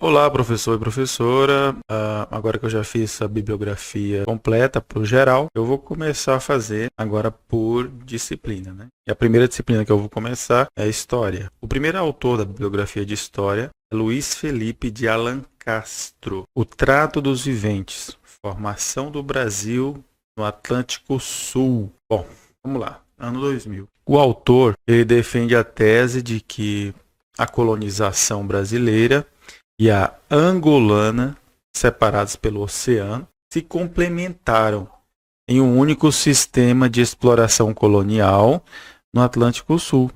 Olá, professor e professora. Agora que eu já fiz a bibliografia completa para o geral, eu vou começar a fazer agora por disciplina, né? E a primeira disciplina que eu vou começar é História. O primeiro autor da bibliografia de História é Luiz Felipe de Alencastro. O Trato dos Viventes, Formação do Brasil no Atlântico Sul. Bom, vamos lá. Ano 2000. O autor, ele defende a tese de que a colonização brasileira e a angolana, separados pelo oceano, se complementaram em um único sistema de exploração colonial no Atlântico Sul.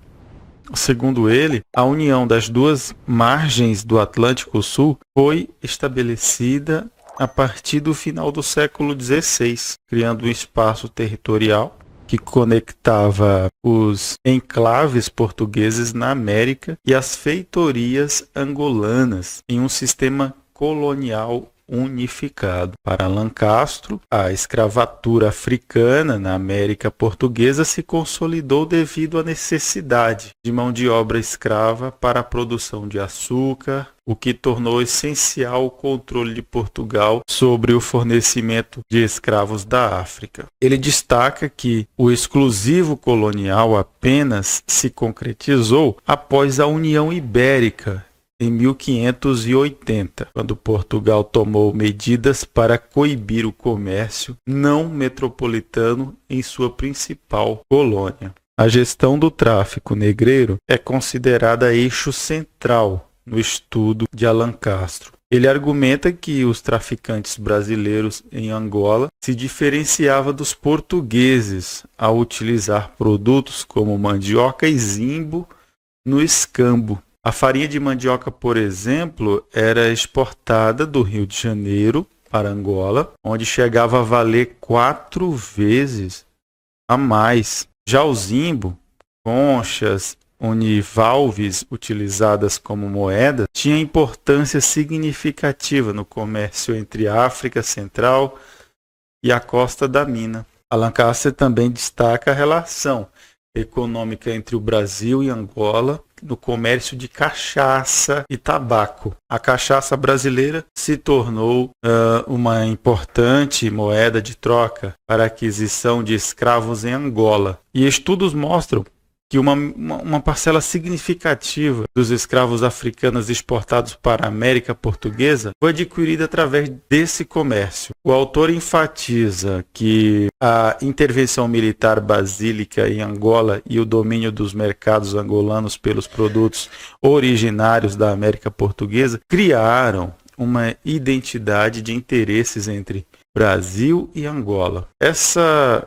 Segundo ele, a união das duas margens do Atlântico Sul foi estabelecida a partir do final do século XVI, criando um espaço territorial que conectava os enclaves portugueses na América e as feitorias angolanas em um sistema colonial unificado. Para Alencastro, a escravatura africana na América portuguesa se consolidou devido à necessidade de mão de obra escrava para a produção de açúcar, o que tornou essencial o controle de Portugal sobre o fornecimento de escravos da África. Ele destaca que o exclusivo colonial apenas se concretizou após a União Ibérica, em 1580, quando Portugal tomou medidas para coibir o comércio não metropolitano em sua principal colônia. A gestão do tráfico negreiro é considerada eixo central no estudo de Alencastro. Ele argumenta que os traficantes brasileiros em Angola se diferenciavam dos portugueses ao utilizar produtos como mandioca e zimbo no escambo. A farinha de mandioca, por exemplo, era exportada do Rio de Janeiro para Angola, onde chegava a valer 4 vezes a mais. Já o zimbo, conchas, univalves utilizadas como moeda, tinha importância significativa no comércio entre a África Central e a costa da Mina. Alencastro também destaca a relação econômica entre o Brasil e Angola no comércio de cachaça e tabaco. A cachaça brasileira se tornou uma importante moeda de troca para a aquisição de escravos em Angola. E estudos mostram que uma parcela significativa dos escravos africanos exportados para a América Portuguesa foi adquirida através desse comércio. O autor enfatiza que a intervenção militar basílica em Angola e o domínio dos mercados angolanos pelos produtos originários da América Portuguesa criaram uma identidade de interesses entre Brasil e Angola. Essa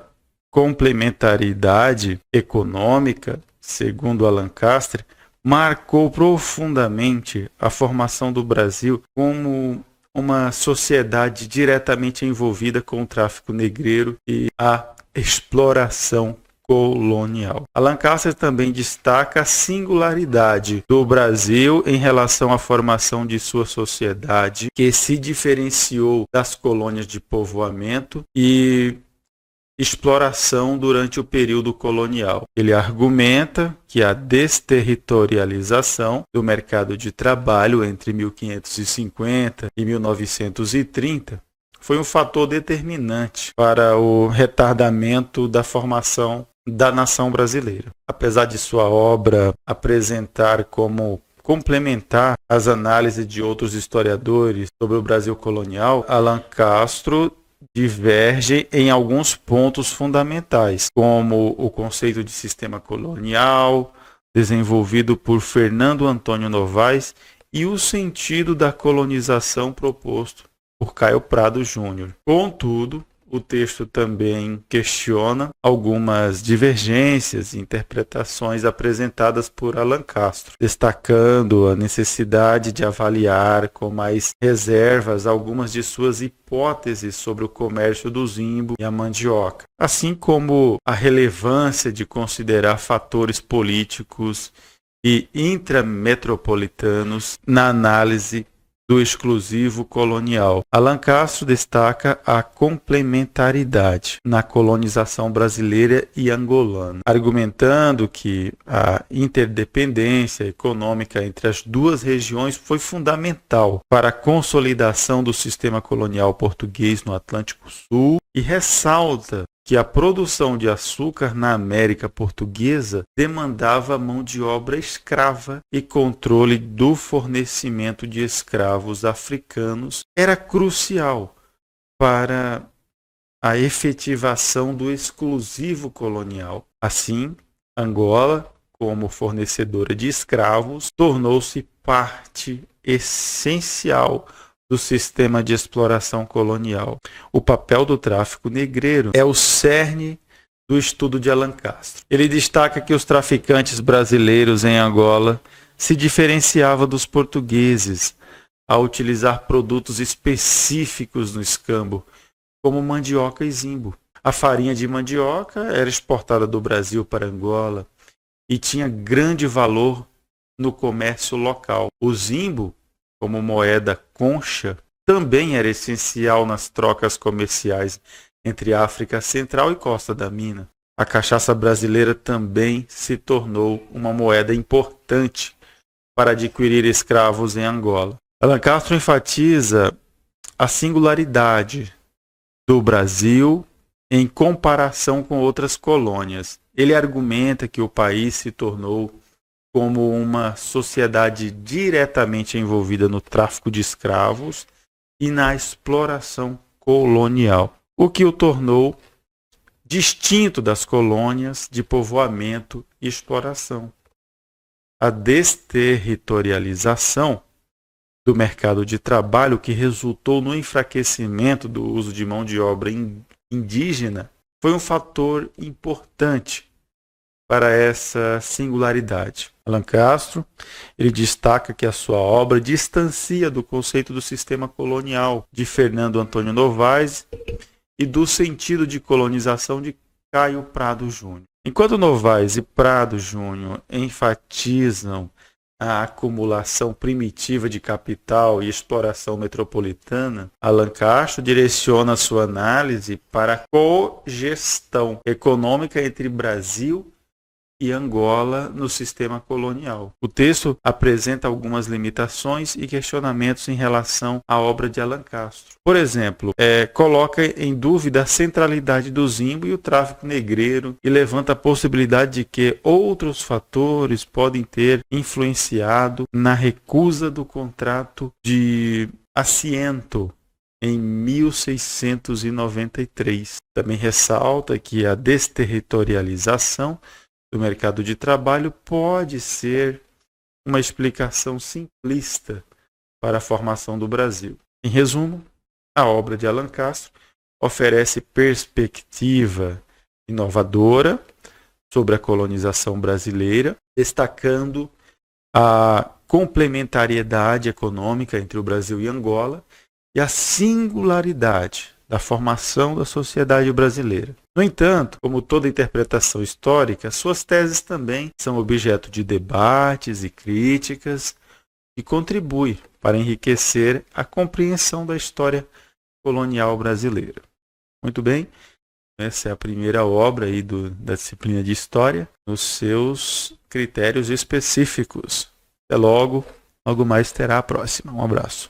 complementaridade econômica, segundo Alencastre, marcou profundamente a formação do Brasil como uma sociedade diretamente envolvida com o tráfico negreiro e a exploração colonial. Alencastre também destaca a singularidade do Brasil em relação à formação de sua sociedade, que se diferenciou das colônias de povoamento e exploração durante o período colonial. Ele argumenta que a desterritorialização do mercado de trabalho entre 1550 e 1930 foi um fator determinante para o retardamento da formação da nação brasileira. Apesar de sua obra apresentar como complementar as análises de outros historiadores sobre o Brasil colonial, Alencastro diverge em alguns pontos fundamentais, como o conceito de sistema colonial, desenvolvido por Fernando Antônio Novaes, e o sentido da colonização proposto por Caio Prado Júnior. Contudo, o texto também questiona algumas divergências e interpretações apresentadas por Alencastro, destacando a necessidade de avaliar com mais reservas algumas de suas hipóteses sobre o comércio do zimbo e a mandioca, assim como a relevância de considerar fatores políticos e intrametropolitanos na análise do exclusivo colonial. Alan Castro destaca a complementaridade na colonização brasileira e angolana, argumentando que a interdependência econômica entre as duas regiões foi fundamental para a consolidação do sistema colonial português no Atlântico Sul e ressalta que a produção de açúcar na América Portuguesa demandava mão de obra escrava e controle do fornecimento de escravos africanos era crucial para a efetivação do exclusivo colonial. Assim, Angola, como fornecedora de escravos, tornou-se parte essencial do sistema de exploração colonial. O papel do tráfico negreiro é o cerne do estudo de Alan Castro. Ele destaca que os traficantes brasileiros em Angola se diferenciavam dos portugueses ao utilizar produtos específicos no escambo, como mandioca e zimbo. A farinha de mandioca era exportada do Brasil para Angola e tinha grande valor no comércio local. O zimbo, como moeda concha, também era essencial nas trocas comerciais entre África Central e Costa da Mina. A cachaça brasileira também se tornou uma moeda importante para adquirir escravos em Angola. Alan Castro enfatiza a singularidade do Brasil em comparação com outras colônias. Ele argumenta que o país se tornou como uma sociedade diretamente envolvida no tráfico de escravos e na exploração colonial, o que o tornou distinto das colônias de povoamento e exploração. A desterritorialização do mercado de trabalho, que resultou no enfraquecimento do uso de mão de obra indígena, foi um fator importante para essa singularidade. Alan Castro, ele destaca que a sua obra distancia do conceito do sistema colonial de Fernando Antônio Novaes e do sentido de colonização de Caio Prado Júnior. Enquanto Novaes e Prado Júnior enfatizam a acumulação primitiva de capital e exploração metropolitana, Alan Castro direciona sua análise para a cogestão econômica entre Brasil e Angola no sistema colonial. O texto apresenta algumas limitações e questionamentos em relação à obra de Alan Castro. Por exemplo, coloca em dúvida a centralidade do zimbo e o tráfico negreiro e levanta a possibilidade de que outros fatores podem ter influenciado na recusa do contrato de Aciento em 1693. Também ressalta que a desterritorialização do mercado de trabalho pode ser uma explicação simplista para a formação do Brasil. Em resumo, a obra de Alan Castro oferece perspectiva inovadora sobre a colonização brasileira, destacando a complementariedade econômica entre o Brasil e Angola e a singularidade da formação da sociedade brasileira. No entanto, como toda interpretação histórica, suas teses também são objeto de debates e críticas e contribuem para enriquecer a compreensão da história colonial brasileira. Muito bem, essa é a primeira obra aí da disciplina de História, nos seus critérios específicos. Até logo mais terá a próxima. Um abraço.